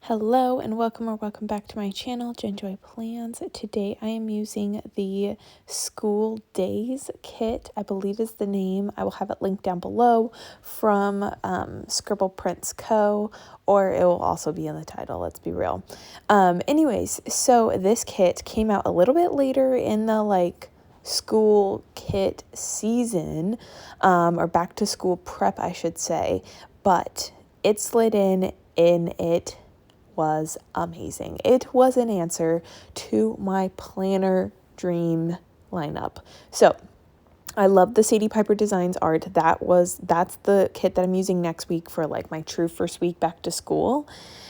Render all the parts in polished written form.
Hello and welcome back to my channel, Joy Plans. Today I am using the School Days kit, I believe is the name. I will have it linked down below from Scribble Co, or it will also be in the title, let's be real. Anyways, so this kit came out a little bit later in the school kit season, or back to school prep, I should say, but it slid in it was amazing. It was an answer to my planner dream lineup. So I love the Sadie Piper Designs art. That's the kit that I'm using next week for my true first week back to school.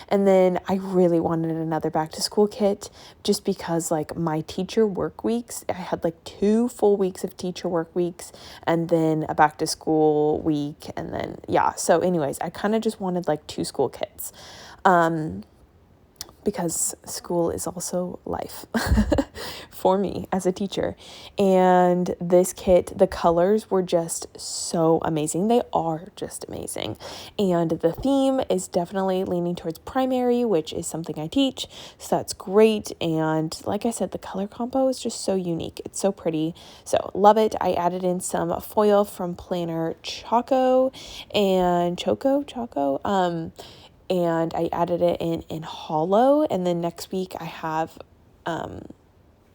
And then I really wanted another back to school kit just because my teacher work weeks, I had 2 full weeks of teacher work weeks and then a back to school week. And then, yeah. So anyways, I kind of just wanted 2 school kits. Because school is also life for me as a teacher. And this kit, the colors were just so amazing. They are just amazing. And the theme is definitely leaning towards primary, which is something I teach. So that's great. And like I said, the color combo is just so unique. It's so pretty. So love it. I added in some foil from Planner Choco. And I added it in hollow. And then next week I have,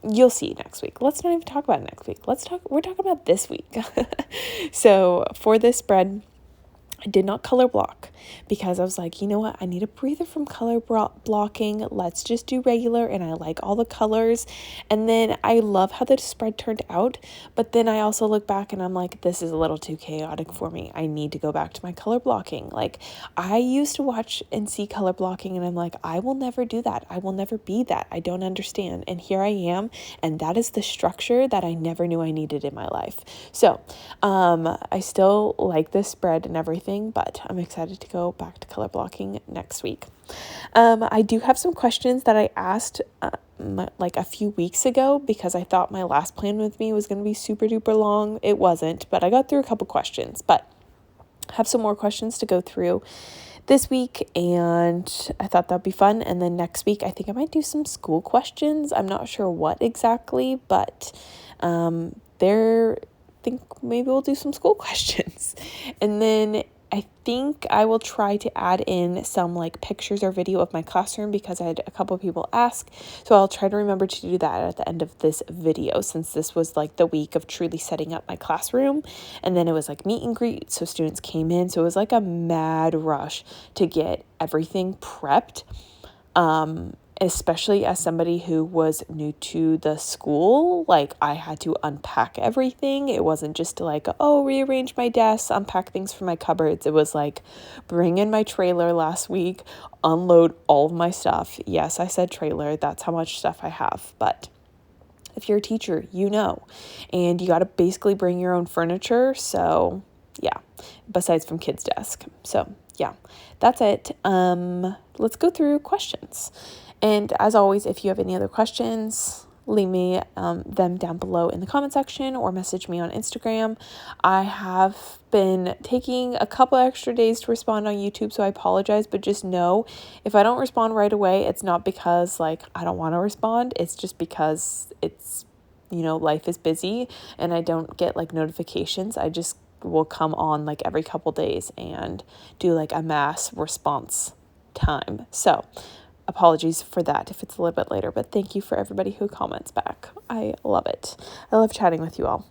you'll see next week. Let's not even talk about next week. We're talking about this week. So for this spread, I did not color block because I was like, you know what? I need a breather from color blocking. Let's just do regular. And I like all the colors. And then I love how the spread turned out. But then I also look back and I'm like, this is a little too chaotic for me. I need to go back to my color blocking. I used to watch and see color blocking and I'm like, I will never do that. I will never be that. I don't understand. And here I am. And that is the structure that I never knew I needed in my life. So I still like this spread and everything, but I'm excited to go back to color blocking next week. I do have some questions that I asked a few weeks ago because I thought my last plan with me was going to be super duper long. It wasn't, but I got through a couple questions, but I have some more questions to go through this week, and I thought that'd be fun. And then next week, I think I might do some school questions. I'm not sure what exactly, but think maybe we'll do some school questions. And then I think I will try to add in some pictures or video of my classroom because I had a couple of people ask. So I'll try to remember to do that at the end of this video, since this was the week of truly setting up my classroom. And then it was meet and greet. So students came in. So it was a mad rush to get everything prepped. Especially as somebody who was new to the school, I had to unpack everything. It wasn't just to rearrange my desk, unpack things from my cupboards. It was bring in my trailer last week, unload all of my stuff. Yes, I said trailer. That's how much stuff I have. But if you're a teacher, you know, and you got to basically bring your own furniture. So yeah, besides from kids' desk. So yeah, that's it. Let's go through questions. And as always, if you have any other questions, leave me them down below in the comment section or message me on Instagram. I have been taking a couple extra days to respond on YouTube, so I apologize, but just know if I don't respond right away, it's not because I don't want to respond. It's just because it's, life is busy and I don't get notifications. I just will come on every couple days and do a mass response time. So apologies for that if it's a little bit later, but thank you for everybody who comments back. I love it. I love chatting with you all.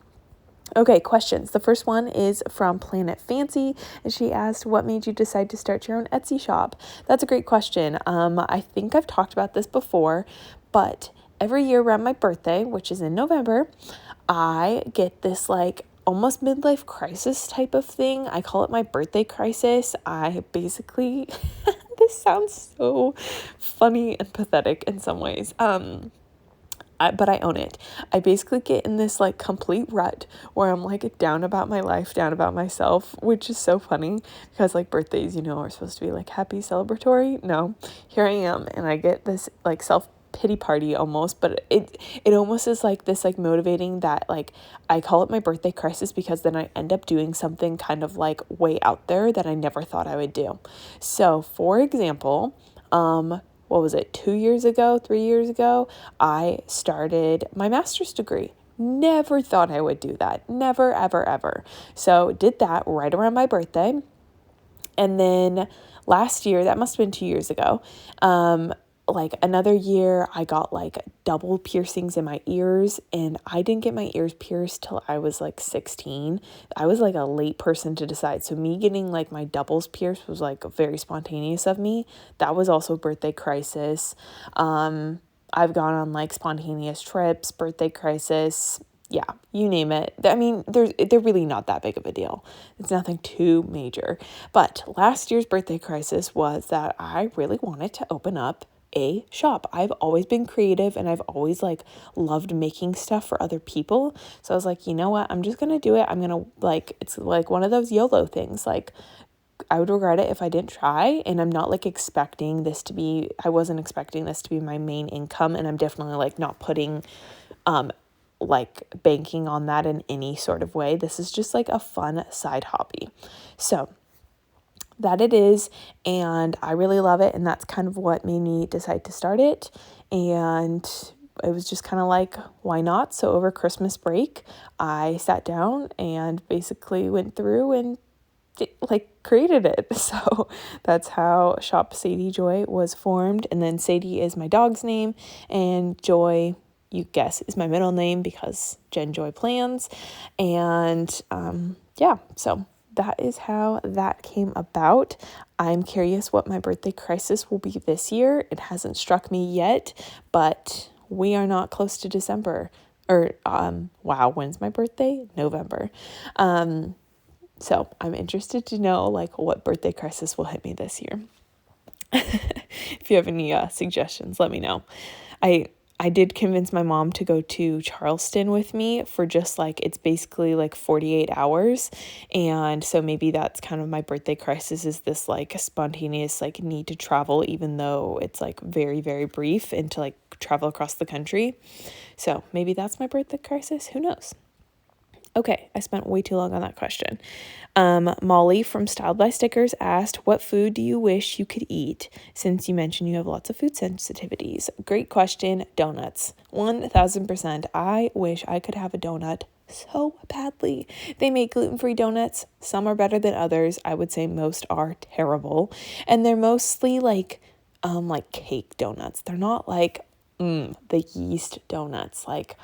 Okay, questions. The first one is from Planet Fancy, and she asked, what made you decide to start your own Etsy shop? That's a great question. I think I've talked about this before, but every year around my birthday, which is in November, I get this almost midlife crisis type of thing. I call it my birthday crisis. I basically... This sounds so funny and pathetic in some ways. But I own it. I basically get in this complete rut where I'm down about my life, down about myself, which is so funny because birthdays, are supposed to be happy celebratory. No, here I am, and I get this self pity party almost, but it almost is this motivating that I call it my birthday crisis because then I end up doing something kind of way out there that I never thought I would do. So for example, what was it, 3 years ago, I started my master's degree. Never thought I would do that. Never, ever, ever. So did that right around my birthday. And then last year, that must have been 2 years ago, like another year, I got like double piercings in my ears, and I didn't get my ears pierced till I was like 16. I was like a late person to decide. So me getting like my doubles pierced was like very spontaneous of me. That was also birthday crisis. I've gone on like spontaneous trips, birthday crisis. Yeah, you name it. I mean, they're really not that big of a deal. It's nothing too major. But last year's birthday crisis was that I really wanted to open up a shop. I've always been creative, and I've always like loved making stuff for other people. So I was like, you know what? I'm just going to do it. I'm going to like, it's like one of those YOLO things. Like, I would regret it if I didn't try, and I'm not like I wasn't expecting this to be my main income, and I'm definitely like not putting, like banking on that in any sort of way. This is just like a fun side hobby. So that it is, and I really love it, and that's kind of what made me decide to start it. And it was just kind of like, why not? So over Christmas break, I sat down and basically went through and created it. So that's how Shop Sadie Joy was formed. And then Sadie is my dog's name, and Joy, you guess, is my middle name because Jen Joy plans. And yeah, so that is how that came about. I'm curious what my birthday crisis will be this year. It hasn't struck me yet, but we are not close to December. Or wow, when's my birthday? November. So I'm interested to know like what birthday crisis will hit me this year. If you have any suggestions, let me know. I did convince my mom to go to Charleston with me for just like, it's basically like 48 hours. And so maybe that's kind of my birthday crisis, is this like spontaneous like need to travel, even though it's like very, very brief, and to like travel across the country. So maybe that's my birthday crisis. Who knows? Okay, I spent way too long on that question. Molly from Styled by Stickers asked, what food do you wish you could eat, since you mentioned you have lots of food sensitivities? Great question. Donuts. 1000%. I wish I could have a donut so badly. They make gluten-free donuts. Some are better than others. I would say most are terrible. And they're mostly like cake donuts. They're not like the yeast donuts. Like,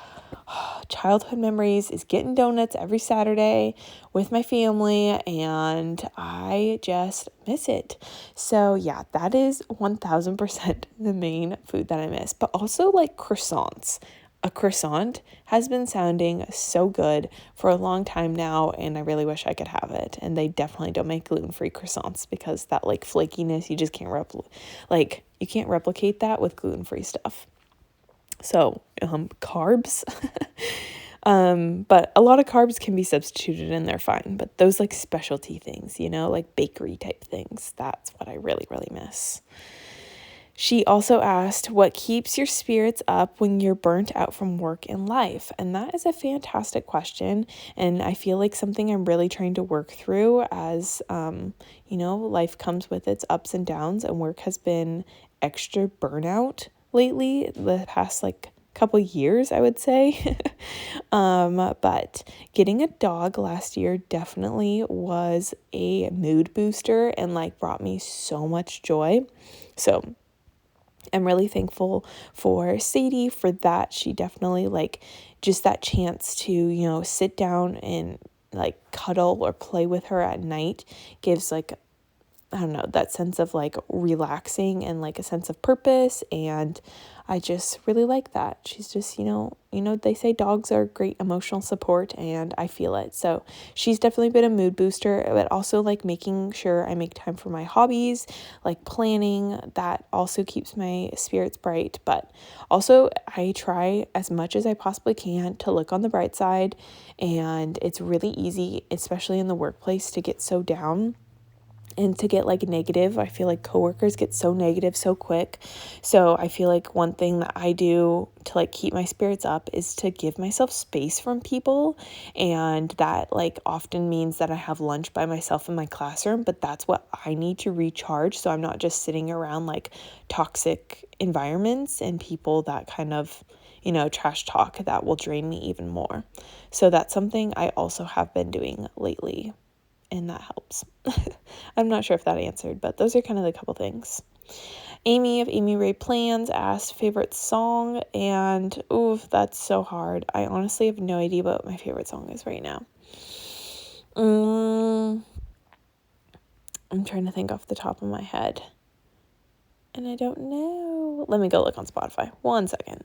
childhood memories is getting donuts every Saturday with my family, and I just miss it. So yeah, that is 1000% the main food that I miss. But also like croissants. A croissant has been sounding so good for a long time now, and I really wish I could have it. And they definitely don't make gluten-free croissants, because that like flakiness, you just can't you can't replicate that with gluten-free stuff. So, carbs, but a lot of carbs can be substituted and they're fine, but those like specialty things, like bakery type things, that's what I really, really miss. She also asked, what keeps your spirits up when you're burnt out from work and life? And that is a fantastic question. And I feel like something I'm really trying to work through as, life comes with its ups and downs, and work has been extra burnout lately, the past like couple years, I would say. But getting a dog last year definitely was a mood booster and like brought me so much joy. So I'm really thankful for Sadie for that. She definitely like just that chance to, sit down and like cuddle or play with her at night gives like, I don't know, that sense of like relaxing and like a sense of purpose. And I just really like that. She's just, they say dogs are great emotional support, and I feel it. So she's definitely been a mood booster, but also like making sure I make time for my hobbies, like planning, that also keeps my spirits bright. But also I try as much as I possibly can to look on the bright side. And it's really easy, especially in the workplace, to get so down. and to get like negative. I feel like coworkers get so negative so quick. So I feel like one thing that I do to like keep my spirits up is to give myself space from people. And that like often means that I have lunch by myself in my classroom, but that's what I need to recharge. So I'm not just sitting around like toxic environments and people that kind of, trash talk that will drain me even more. So that's something I also have been doing lately, and that helps. I'm not sure if that answered, but those are kind of the couple things. Amy of Amy Ray Plans asked favorite song, and oof, that's so hard. I honestly have no idea what my favorite song is right now. I'm trying to think off the top of my head, and I don't know. Let me go look on Spotify. 1 second.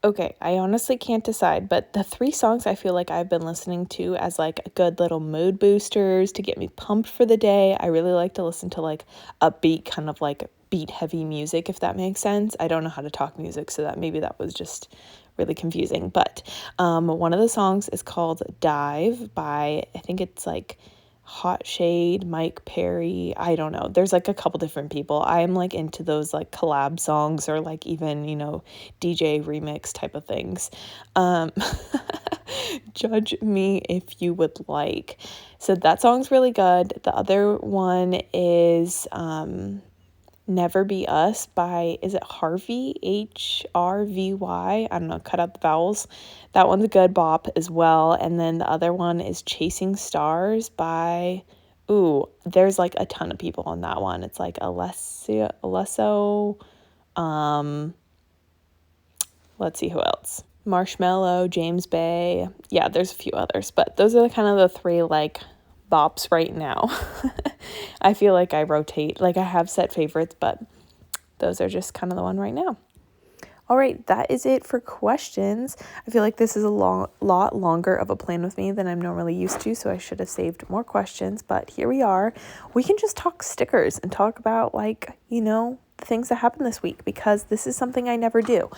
Okay, I honestly can't decide, but the 3 songs I feel like I've been listening to as like a good little mood boosters to get me pumped for the day. I really like to listen to like upbeat, kind of like beat heavy music, if that makes sense. I don't know how to talk music, so that maybe that was just really confusing. But one of the songs is called Dive by, I think it's like Hot Shade, Mike Perry, I don't know. There's like a couple different people. I'm like into those like collab songs or like even, DJ remix type of things. Judge me if you would like. So that song's really good. The other one is Never Be Us by, is it Harvey? Hrvy? I don't know, cut out the vowels. That one's a good bop as well. And then the other one is Chasing Stars by, there's like a ton of people on that one. It's like Alesso, let's see who else. Marshmello, James Bay. Yeah, there's a few others, but those are kind of the 3 like bops right now. I feel like I rotate, like I have set favorites, but those are just kind of the one right now. All right, that is it for questions. I feel like this is a lot longer of a plan with me than I'm normally used to, so I should have saved more questions, but here we are. We can just talk stickers and talk about like, the things that happened this week, because this is something I never do.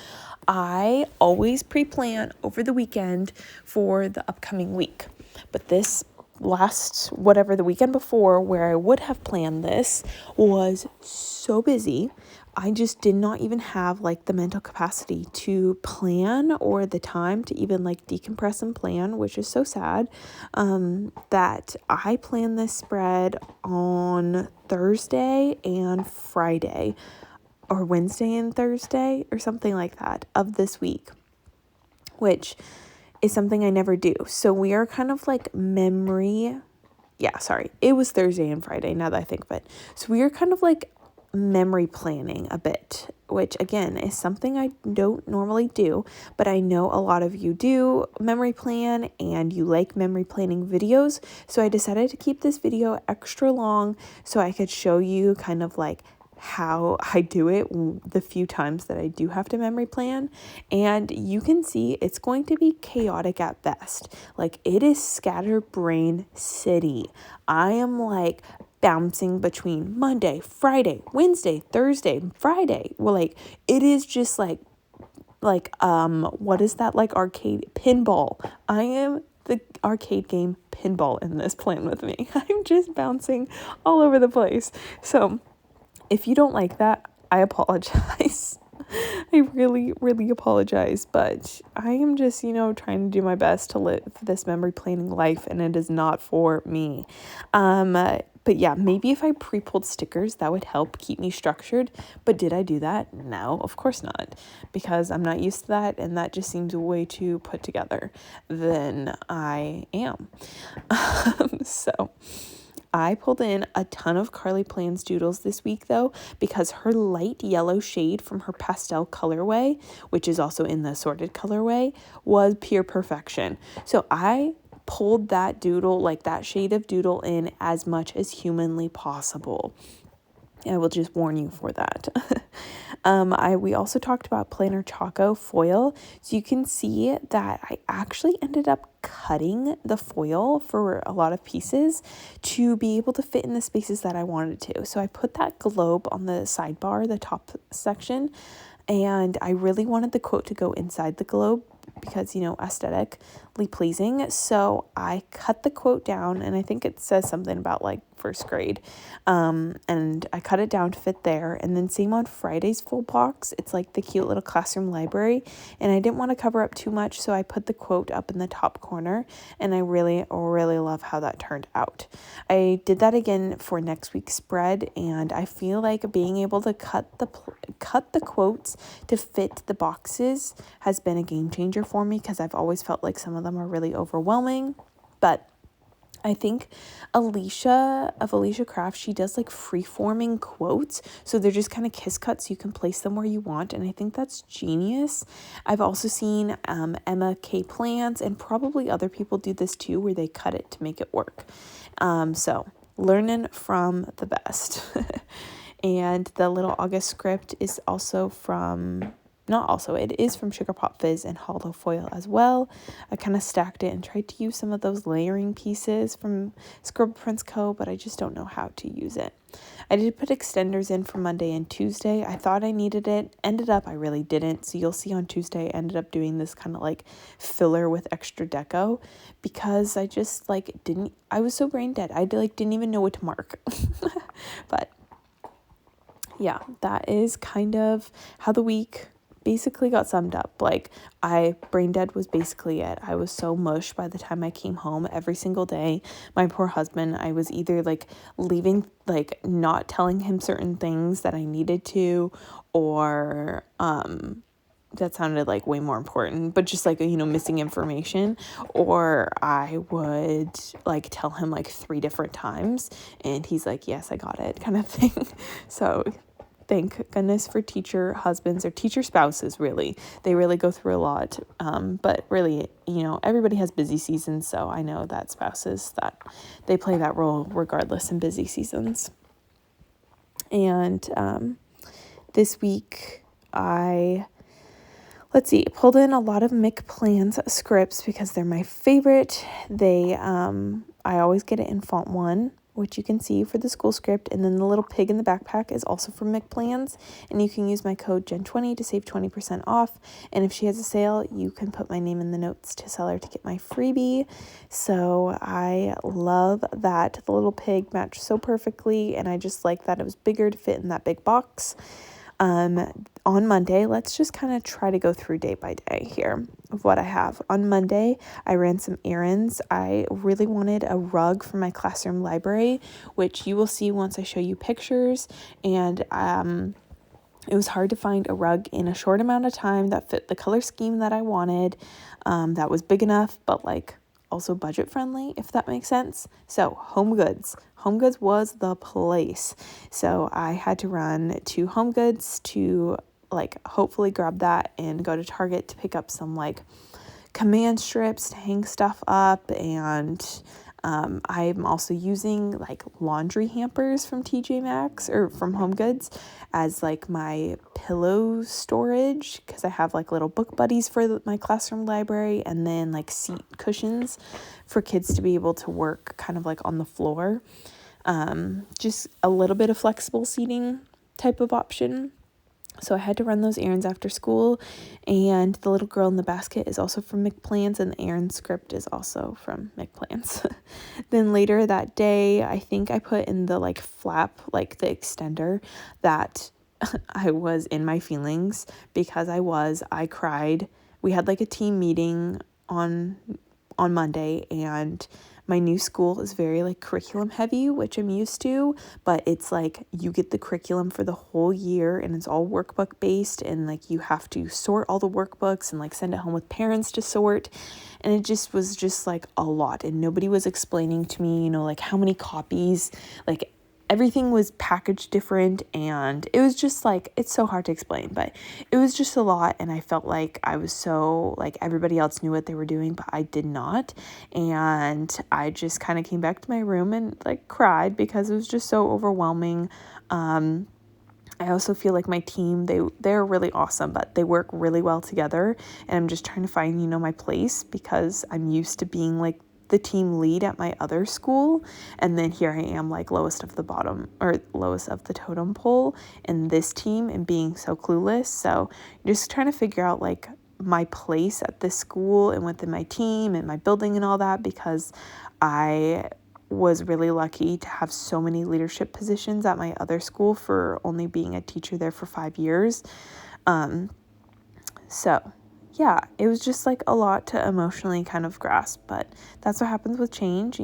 I always pre-plan over the weekend for the upcoming week, but this the weekend before where I would have planned this was so busy. I just did not even have like the mental capacity to plan or the time to even like decompress and plan, which is so sad, that I planned this spread on Thursday and Friday, or Wednesday and Thursday or something like that of this week, which is something I never do. So we are kind of like it was Thursday and Friday now that I think of it. So we are kind of like memory planning a bit, which again is something I don't normally do, but I know a lot of you do memory plan and you like memory planning videos. So I decided to keep this video extra long so I could show you kind of like how I do it the few times that I do have to memory plan. And you can see it's going to be chaotic at best. Like it is scatterbrain city. I am like bouncing between Monday, Friday, Wednesday, Thursday, Friday. Well, like it is just like what is that, like arcade pinball? I am the arcade game pinball in this plan with me. I'm just bouncing all over the place. So if you don't like that, I apologize. I really, really apologize, but I am just, trying to do my best to live this memory planning life, and it is not for me. But yeah, maybe if I pre-pulled stickers, that would help keep me structured. But did I do that? No, of course not, because I'm not used to that, and that just seems way too put together than I am. So I pulled in a ton of Carly Plans doodles this week though, because her light yellow shade from her pastel colorway, which is also in the assorted colorway, was pure perfection. So I pulled that doodle, like that shade of doodle, in as much as humanly possible. I will just warn you for that. We also talked about Planner Choco foil. So you can see that I actually ended up cutting the foil for a lot of pieces to be able to fit in the spaces that I wanted to. So I put that globe on the sidebar, the top section, and I really wanted the quote to go inside the globe because, aesthetic, pleasing. So I cut the quote down, and I think it says something about like first grade. And I cut it down to fit there. And then same on Friday's full box. It's like the cute little classroom library. And I didn't want to cover up too much, so I put the quote up in the top corner. And I really, really love how that turned out. I did that again for next week's spread, and I feel like being able to cut the quotes to fit the boxes has been a game changer for me, because I've always felt like some of them are really overwhelming. But I think Alicia of Alicia Craft, she does like free-forming quotes. So they're just kind of kiss cuts. So you can place them where you want. And I think that's genius. I've also seen Emma K. Plants, and probably other people do this too, where they cut it to make it work. So learning from the best. And the little August script is also from... it is from Sugar Pop Fizz and Hollow Foil as well. I kind of stacked it and tried to use some of those layering pieces from Scribble Co, but I just don't know how to use it. I did put extenders in for Monday and Tuesday. I thought I needed it. Ended up, I really didn't. So you'll see on Tuesday, I ended up doing this kind of like filler with extra deco, because I just like I was so brain dead. I didn't even know what to mark. But yeah, that is kind of how the week basically got summed up. Like, brain dead was basically it. I was so mush by the time I came home every single day. My poor husband, I was either like leaving, like not telling him certain things that I needed to, or that sounded like way more important, but just like, missing information, or I would like tell him like 3 different times and he's like, yes, I got it, kind of thing. So thank goodness for teacher husbands or teacher spouses, really. They really go through a lot. But really, everybody has busy seasons. So I know that spouses, that they play that role regardless in busy seasons. And this week I pulled in a lot of McPlans scripts because they're my favorite. I always get it in font 1, which you can see for the school script. And then the little pig in the backpack is also from McPlans. And you can use my code Jen20 to save 20% off. And if she has a sale, you can put my name in the notes to tell her to get my freebie. So I love that. The little pig matched so perfectly. And I just like that it was bigger to fit in that big box. On Monday, let's just kind of try to go through day by day here of what I have. On Monday, I ran some errands. I really wanted a rug for my classroom library, which you will see once I show you pictures. And it was hard to find a rug in a short amount of time that fit the color scheme that I wanted, that was big enough, but like also budget friendly, if that makes sense. So Home Goods was the place. So I had to run to Home Goods to like hopefully grab that, and go to Target to pick up some like command strips to hang stuff up. And I'm also using like laundry hampers from TJ Maxx or from Home Goods as like my pillow storage, because I have like little book buddies for my classroom library, and then like seat cushions for kids to be able to work kind of like on the floor. Just a little bit of flexible seating type of option. So I had to run those errands after school, and the little girl in the basket is also from McPlans, and the errand script is also from McPlans. Then later that day, I think I put in the like flap, like the extender, that I was in my feelings, because I cried. We had like a team meeting on Monday, and my new school is very like curriculum heavy, which I'm used to, but it's like you get the curriculum for the whole year, and it's all workbook based, and like you have to sort all the workbooks and like send it home with parents to sort. And it just was just like a lot, and nobody was explaining to me, like how many copies, like everything was packaged different, and it was just like, it's so hard to explain, but it was just a lot. And I felt like I was so like everybody else knew what they were doing, but I did not. And I just kind of came back to my room and like cried, because it was just so overwhelming. I also feel like my team, they're really awesome, but they work really well together, and I'm just trying to find, my place, because I'm used to being like the team lead at my other school, and then here I am like lowest of the totem pole in this team, and being so clueless. So just trying to figure out like my place at this school and within my team and my building and all that, because I was really lucky to have so many leadership positions at my other school for only being a teacher there for 5 years. So yeah, it was just like a lot to emotionally kind of grasp, but that's what happens with change,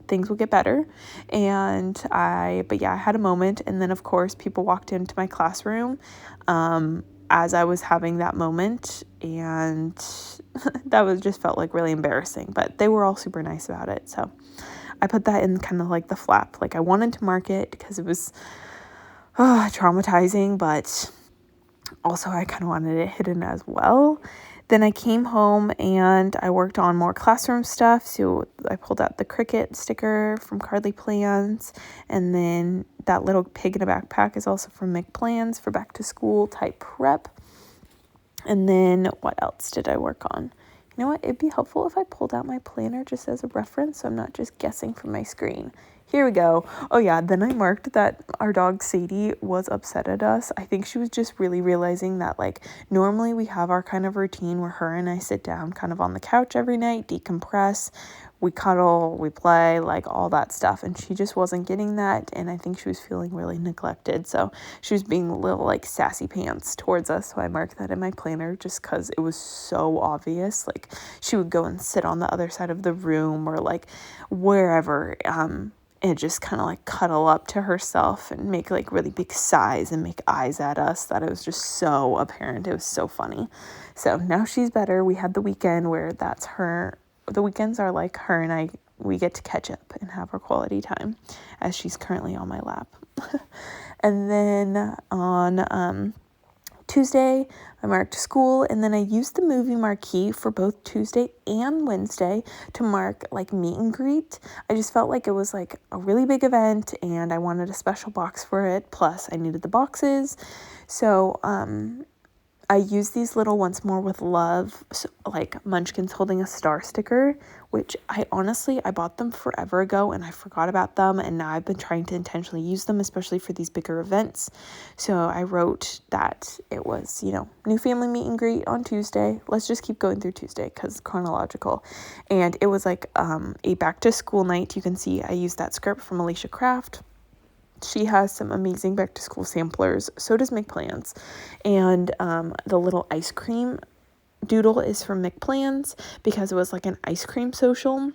things will get better. I had a moment, and then of course people walked into my classroom as I was having that moment, and that just felt like really embarrassing, but they were all super nice about it. So I put that in kind of like the flap. Like, I wanted to mark it because it was traumatizing, but also I kind of wanted it hidden as well. Then I came home and I worked on more classroom stuff. So I pulled out the Cricut sticker from Cardly Plans, and then that little pig in a backpack is also from McPlans for back to school type prep. And then what else did I work on? You know what? It'd be helpful if I pulled out my planner just as a reference, so I'm not just guessing from my screen. Here we go. Oh yeah, then I marked that our dog Sadie was upset at us. I think she was just really realizing that, like, normally we have our kind of routine where her and I sit down kind of on the couch every night, decompress, we cuddle, we play, like all that stuff. And she just wasn't getting that. And I think she was feeling really neglected. So she was being a little like sassy pants towards us. So I marked that in my planner just because it was so obvious. Like, she would go and sit on the other side of the room or like wherever, and just kind of like cuddle up to herself and make like really big sighs and make eyes at us, that it was just so apparent. It was so funny. So now she's better. We had the weekend where that's her. The weekends are like her and I, we get to catch up and have our quality time, as she's currently on my lap. And then on Tuesday, I marked school, and then I used the movie marquee for both Tuesday and Wednesday to mark like meet and greet. I just felt like it was like a really big event and I wanted a special box for it. Plus I needed the boxes. So, I use these little Once More with Love, so, like Munchkins holding a star sticker, which I bought them forever ago and I forgot about them, and now I've been trying to intentionally use them, especially for these bigger events. So I wrote that it was, new family meet and greet on Tuesday. Let's just keep going through Tuesday because chronological. And it was like a back to school night. You can see I used that script from Alicia Craft. She has some amazing back to school samplers. So does McPlans. And the little ice cream doodle is from McPlans because it was like an ice cream social.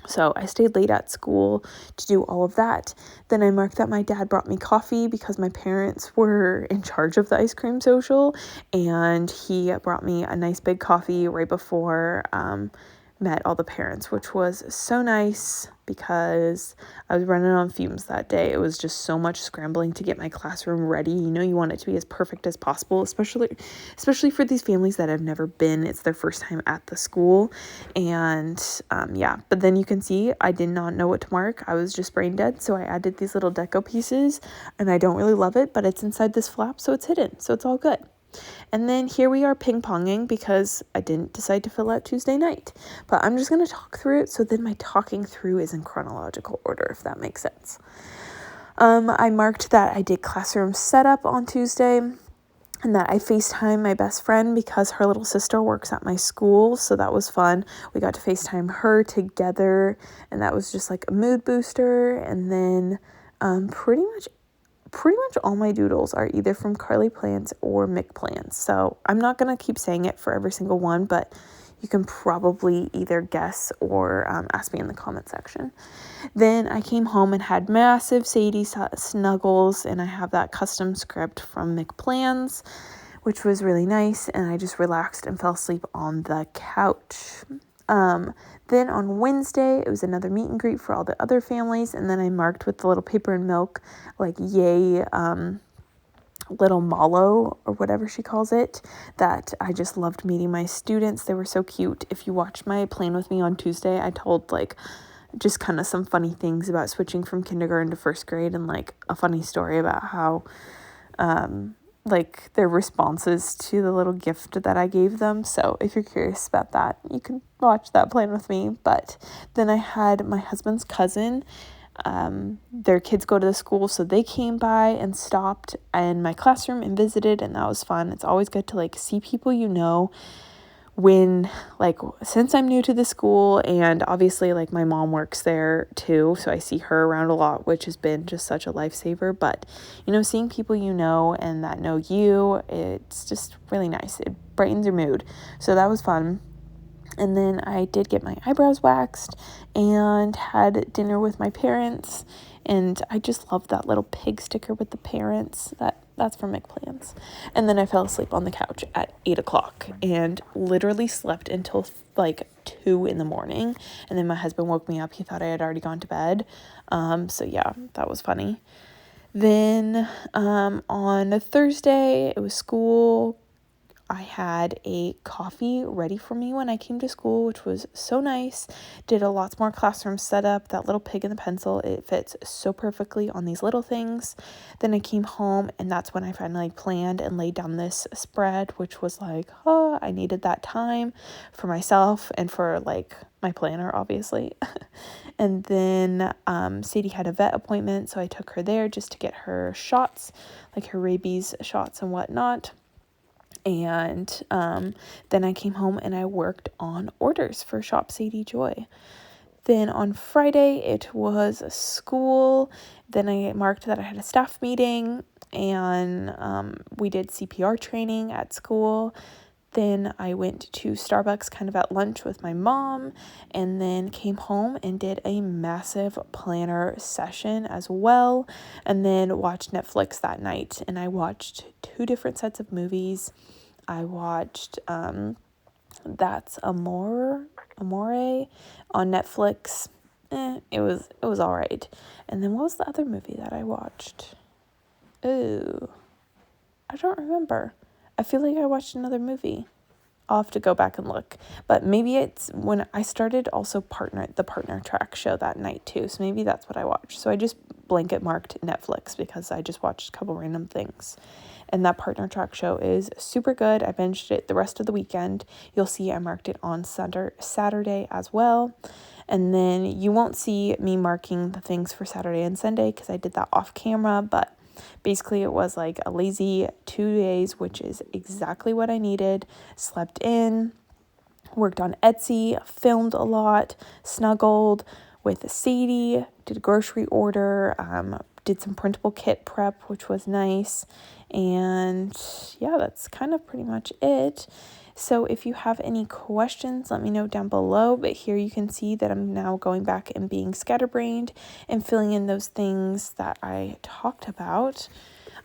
So I stayed late at school to do all of that. Then I marked that my dad brought me coffee because my parents were in charge of the ice cream social. And he brought me a nice big coffee right before met all the parents, which was so nice because I was running on fumes that day. It was just so much scrambling to get my classroom ready. You want it to be as perfect as possible, especially for these families that have never been. It's their first time at the school. And but then you can see I did not know what to mark. I was just brain dead. So I added these little deco pieces, and I don't really love it, but it's inside this flap, so it's hidden. So it's all good. And then here we are ping-ponging because I didn't decide to fill out Tuesday night. But I'm just going to talk through it, so then my talking through is in chronological order, if that makes sense. I marked that I did classroom setup on Tuesday, and that I FaceTime my best friend because her little sister works at my school, so that was fun. We got to FaceTime her together, and that was just like a mood booster. And then pretty much all my doodles are either from Cardly Plans or McPlans. So I'm not going to keep saying it for every single one, but you can probably either guess or ask me in the comment section. Then I came home and had massive Sadie snuggles, and I have that custom script from McPlans, which was really nice, and I just relaxed and fell asleep on the couch. Then on Wednesday, it was another meet and greet for all the other families, and then I marked with the little paper and milk, like, yay, little mallow, or whatever she calls it, that I just loved meeting my students. They were so cute. If you watched my Plan With Me on Tuesday, I told, like, just kind of some funny things about switching from kindergarten to first grade, and, like, a funny story about how, like, their responses to the little gift that I gave them. So if you're curious about that, you can watch that Plan With Me. But then I had my husband's cousin their kids go to the school, so they came by and stopped in my classroom and visited, and that was fun. It's always good to like see people when since I'm new to the school, and obviously like my mom works there too, so I see her around a lot, which has been just such a lifesaver. But seeing people and that know you, it's just really nice. It brightens your mood, so that was fun. And then I did get my eyebrows waxed and had dinner with my parents. And I just love that little pig sticker with the parents. That's from McPlans. And then I fell asleep on the couch at 8 o'clock and literally slept until 2 in the morning. And then my husband woke me up. He thought I had already gone to bed. So yeah, that was funny. Then on a Thursday, it was school. I had a coffee ready for me when I came to school, which was so nice. Did a lots more classroom setup. That little pig and the pencil, it fits so perfectly on these little things. Then I came home, and that's when I finally planned and laid down this spread, which was I needed that time for myself and for my planner, obviously. And then Sadie had a vet appointment, so I took her there just to get her shots, her rabies shots and whatnot. And then I came home and I worked on orders for Shop Sadie Joy. Then on Friday, it was school. Then I marked that I had a staff meeting, and we did CPR training at school. Then I went to Starbucks kind of at lunch with my mom, and then came home and did a massive planner session as well, and then watched Netflix that night. And I watched 2 different sets of movies. I watched That's Amore on Netflix. It was all right. And then what was the other movie that I watched? Ooh, I don't remember. I feel like I watched another movie. I'll have to go back and look. But maybe it's when I started also the Partner Track show that night too. So maybe that's what I watched. So I just blanket marked Netflix because I just watched a couple random things. And that Partner Track show is super good. I binged it the rest of the weekend. You'll see I marked it on Saturday as well. And then you won't see me marking the things for Saturday and Sunday because I did that off camera. But basically it was a lazy 2 days, which is exactly what I needed. Slept in, worked on Etsy, filmed a lot, snuggled with Sadie, did a grocery order, did some printable kit prep, which was nice. And yeah, that's kind of pretty much it. So if you have any questions, let me know down below. But here you can see that I'm now going back and being scatterbrained and filling in those things that I talked about.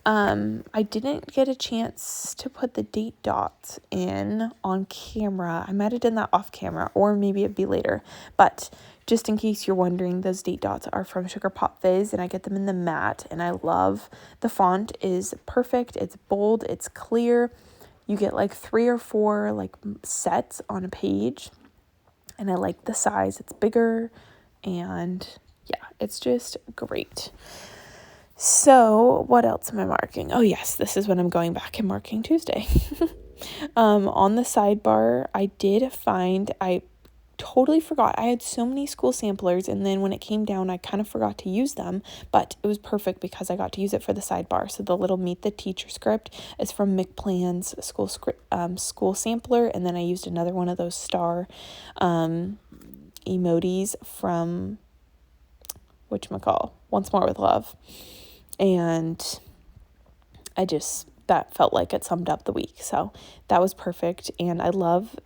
I didn't get a chance to put the date dots in on camera. I might have done that off camera, or maybe it'd be later. But just in case you're wondering, those date dots are from Sugar Pop Fizz, and I get them in the matte, and I love the font is perfect. It's bold, it's clear. You get 3 or 4 sets on a page, and I like the size. It's bigger, and yeah, it's just great. So what else am I marking? Oh yes, this is when I'm going back and marking Tuesday. On the sidebar, I totally forgot. I had so many school samplers, and then when it came down, I kind of forgot to use them, but it was perfect because I got to use it for the sidebar. So the little Meet the Teacher script is from McPlan's school sampler, and then I used another one of those star emojis from Once More with Love. And that felt like it summed up the week. So that was perfect. And I love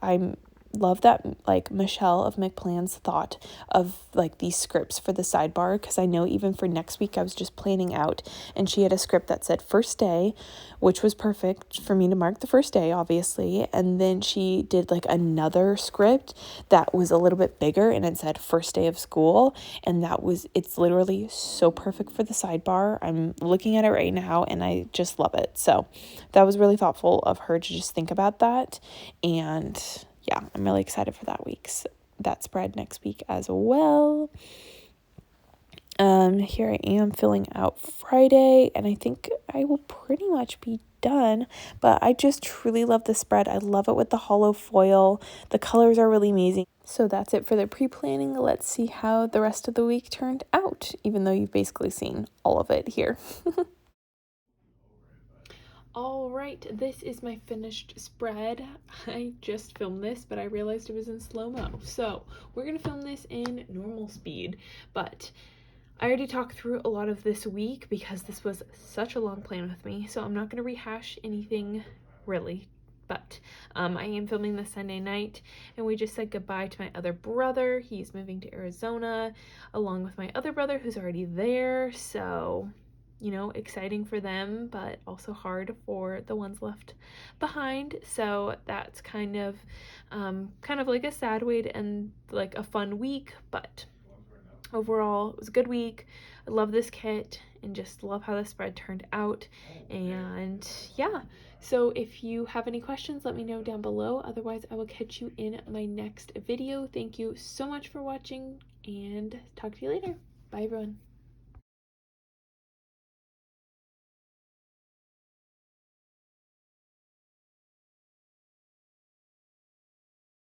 that Michelle of McPlan's thought of these scripts for the sidebar, because I know even for next week I was just planning out, and she had a script that said first day, which was perfect for me to mark the first day, obviously. And then she did another script that was a little bit bigger, and it said first day of school, and it's literally so perfect for the sidebar. I'm looking at it right now and I just love it. So that was really thoughtful of her to just think about that. And yeah, I'm really excited for that spread next week as well. Here I am filling out Friday, and I think I will pretty much be done, but I just truly love the spread. I love it with the hollow foil. The colors are really amazing. So that's it for the pre-planning. Let's see how the rest of the week turned out, even though you've basically seen all of it here. All right, this is my finished spread. I just filmed this, but I realized it was in slow-mo. So we're gonna film this in normal speed, but I already talked through a lot of this week because this was such a long plan with me, so I'm not gonna rehash anything really, but I am filming this Sunday night, and we just said goodbye to my other brother. He's moving to Arizona along with my other brother who's already there, so you know, exciting for them, but also hard for the ones left behind. So that's kind of like a sad way to end like a fun week, but overall it was a good week. I love this kit and just love how the spread turned out. And yeah, so if you have any questions, let me know down below. Otherwise, I will catch you in my next video. Thank you so much for watching, and talk to you later. Bye everyone.